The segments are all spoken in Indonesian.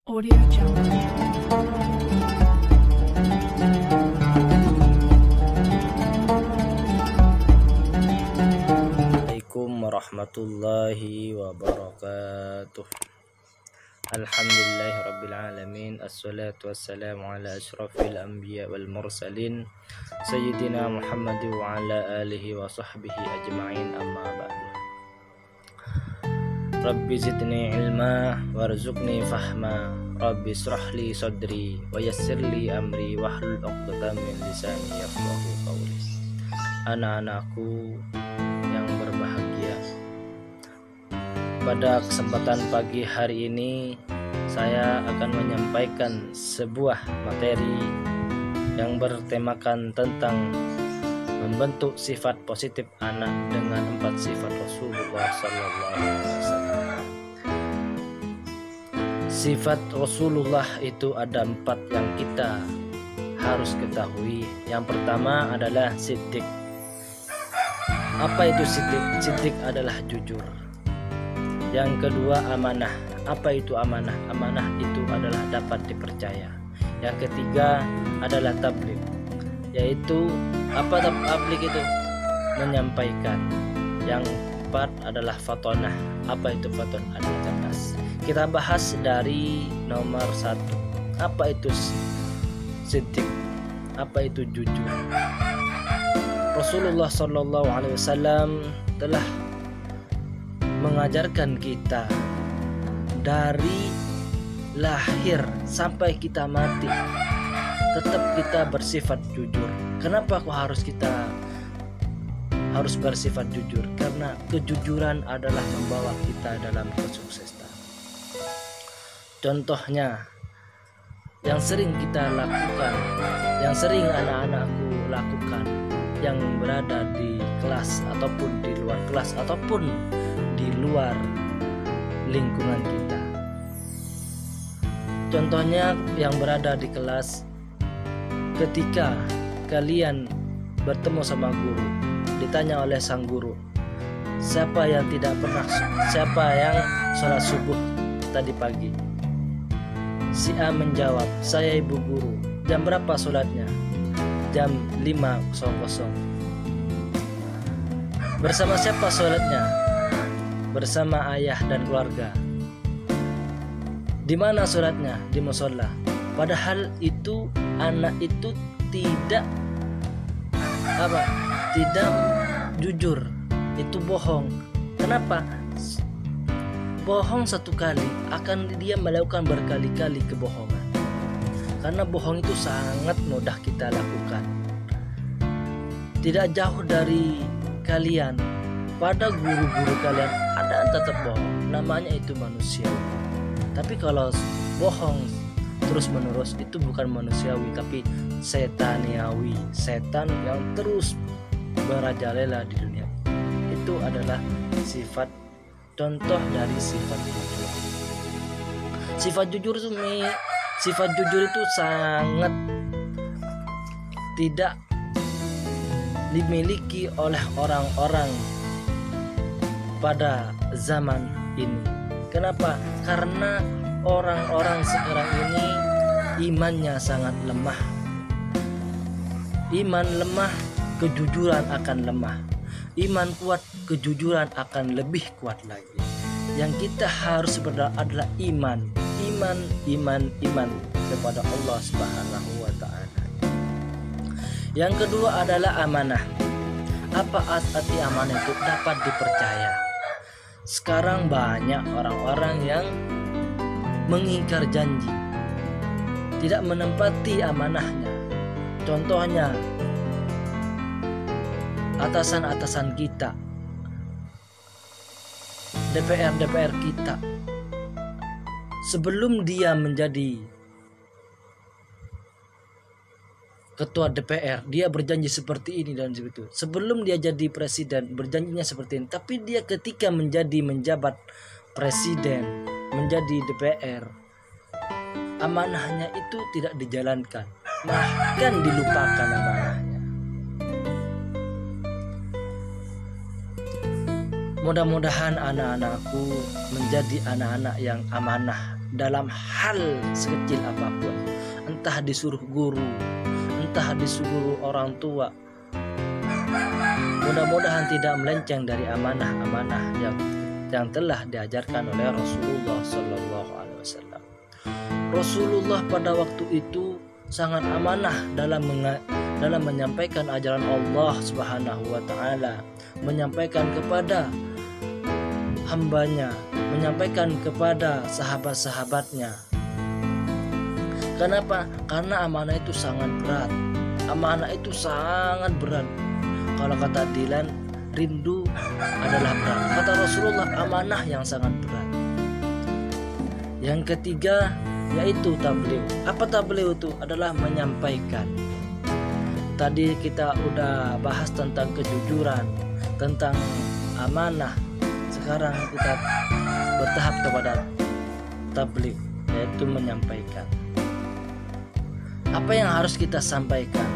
Audio Jungle. Assalamualaikum warahmatullahi wabarakatuh. Alhamdulillahi rabbil alamin. Assalatu wassalamu ala asyrafil anbiya wal mursalin Sayyidina Muhammad wa ala alihi wa sahbihi ajma'in, amma ba'du. Rabbi zidni ilma warzuqni fahma. Rabbi israhli sadri wa yassirli amri wahlul 'uqdatam min lisani yafqahu qawli. Anak-anakku yang berbahagia, pada kesempatan pagi hari ini saya akan menyampaikan sebuah materi yang bertemakan tentang membentuk sifat positif anak dengan 4 sifat Rasulullah SAW. Sifat Rasulullah itu ada 4 yang kita harus ketahui. Yang pertama adalah siddiq. Apa itu siddiq? Siddiq adalah jujur. Yang kedua amanah. Apa itu amanah? Amanah itu adalah dapat dipercaya. Yang ketiga adalah tabligh, yaitu apa tabligh itu? Menyampaikan. Yang keempat adalah fatonah. Apa itu fatonah? Adalah cerdas. Kita bahas dari nomor 1. Apa itu siddiq? Apa itu jujur? Rasulullah SAW telah mengajarkan kita dari lahir sampai kita mati, tetap kita bersifat jujur. Kenapa kita harus bersifat jujur? Karena kejujuran adalah membawa kita dalam kesuksesan. Contohnya yang sering kita lakukan, yang sering anak-anakku lakukan, yang berada di kelas ataupun di luar kelas ataupun di luar lingkungan kita. Contohnya yang berada di kelas, ketika kalian bertemu sama guru, ditanya oleh sang guru, siapa yang sholat subuh tadi pagi? Si A menjawab, saya ibu guru. Jam berapa sholatnya? Jam 5.00. Bersama siapa sholatnya? Bersama ayah dan keluarga. Di mana sholatnya? Di musola. Padahal itu anak itu tidak jujur. Itu bohong. Kenapa? Bohong satu kali akan dia melakukan berkali-kali kebohongan. Karena bohong itu sangat mudah kita lakukan. Tidak jauh dari kalian, pada guru-guru kalian ada yang tetap bohong. Namanya itu manusia. Tapi kalau bohong terus menerus itu bukan manusiawi, tapi setaniawi. Setan yang terus merajalela di dunia. Itu adalah contoh dari sifat jujur. Sifat jujur itu sangat tidak dimiliki oleh orang-orang pada zaman ini. Kenapa? Karena orang-orang sekarang ini imannya sangat lemah. Iman lemah, kejujuran akan lemah. Iman kuat, kejujuran akan lebih kuat lagi. Yang kita harus berdoa adalah iman kepada Allah Subhanahu wa ta'ala. Yang kedua adalah amanah. Apa arti amanah itu? Dapat dipercaya. Sekarang banyak orang-orang yang mengingkar janji, tidak menempati amanahnya. Contohnya atasan-atasan kita, DPR kita, sebelum dia menjadi ketua DPR, dia berjanji seperti ini dan seperti itu. Sebelum dia jadi presiden, berjanjinya seperti ini. Tapi dia ketika menjabat presiden, menjadi DPR, amanahnya itu tidak dijalankan, bahkan dilupakan amanahnya. Mudah-mudahan anak-anakku menjadi anak-anak yang amanah dalam hal sekecil apapun, entah disuruh guru, entah disuruh orang tua. Mudah-mudahan tidak melenceng dari amanah-amanah yang telah diajarkan oleh Rasulullah Sallallahu Alaihi Wasallam. Rasulullah pada waktu itu sangat amanah dalam menyampaikan ajaran Allah Subhanahu wa Ta'ala, menyampaikan kepada hambanya, menyampaikan kepada sahabat-sahabatnya. Kenapa? Karena amanah itu sangat berat. Amanah itu sangat berat. Kalau kata Dilan, rindu adalah berat. Kata Rasulullah, amanah yang sangat berat. Yang ketiga yaitu tabligh. Apa tabligh itu? Adalah menyampaikan. Tadi kita udah bahas tentang kejujuran, tentang amanah. Sekarang kita bertahap kepada tabligh, yaitu menyampaikan. Apa yang harus kita sampaikan?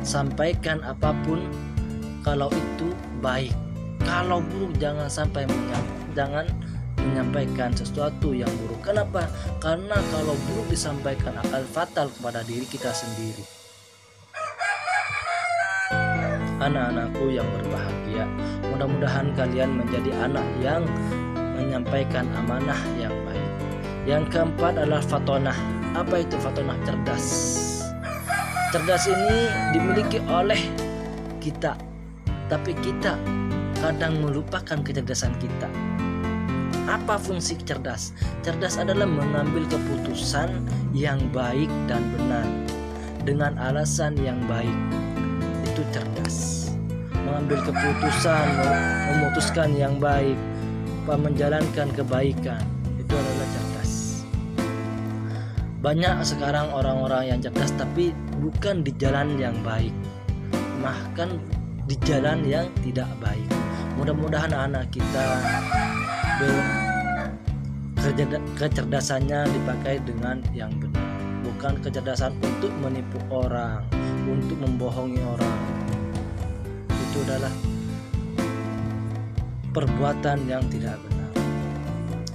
Sampaikan apapun kalau itu baik. Kalau buruk jangan sampai menyampaikan sesuatu yang buruk. Kenapa? Karena kalau buruk disampaikan akan fatal kepada diri kita sendiri. Anak-anakku yang berbahagia, mudah-mudahan kalian menjadi anak yang menyampaikan amanah yang baik. Yang keempat adalah fatonah. Apa itu fatonah? Cerdas. Cerdas ini dimiliki oleh kita, tapi kita kadang melupakan kecerdasan kita. Apa fungsi cerdas? Cerdas adalah mengambil keputusan yang baik dan benar dengan alasan yang baik. Itu cerdas. Mengambil keputusan, memutuskan yang baik, menjalankan kebaikan. Itu adalah cerdas. Banyak sekarang orang-orang yang cerdas tapi bukan di jalan yang baik, bahkan di jalan yang tidak baik. Mudah-mudahan anak kita kecerdasannya dipakai dengan yang benar, bukan kecerdasan untuk menipu orang, untuk membohongi orang. Itu adalah perbuatan yang tidak benar.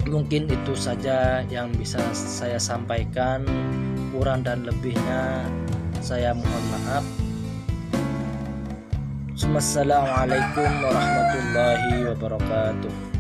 Mungkin itu saja yang bisa saya sampaikan. Kurang dan lebihnya saya mohon maaf. Wassalamualaikum warahmatullahi wabarakatuh.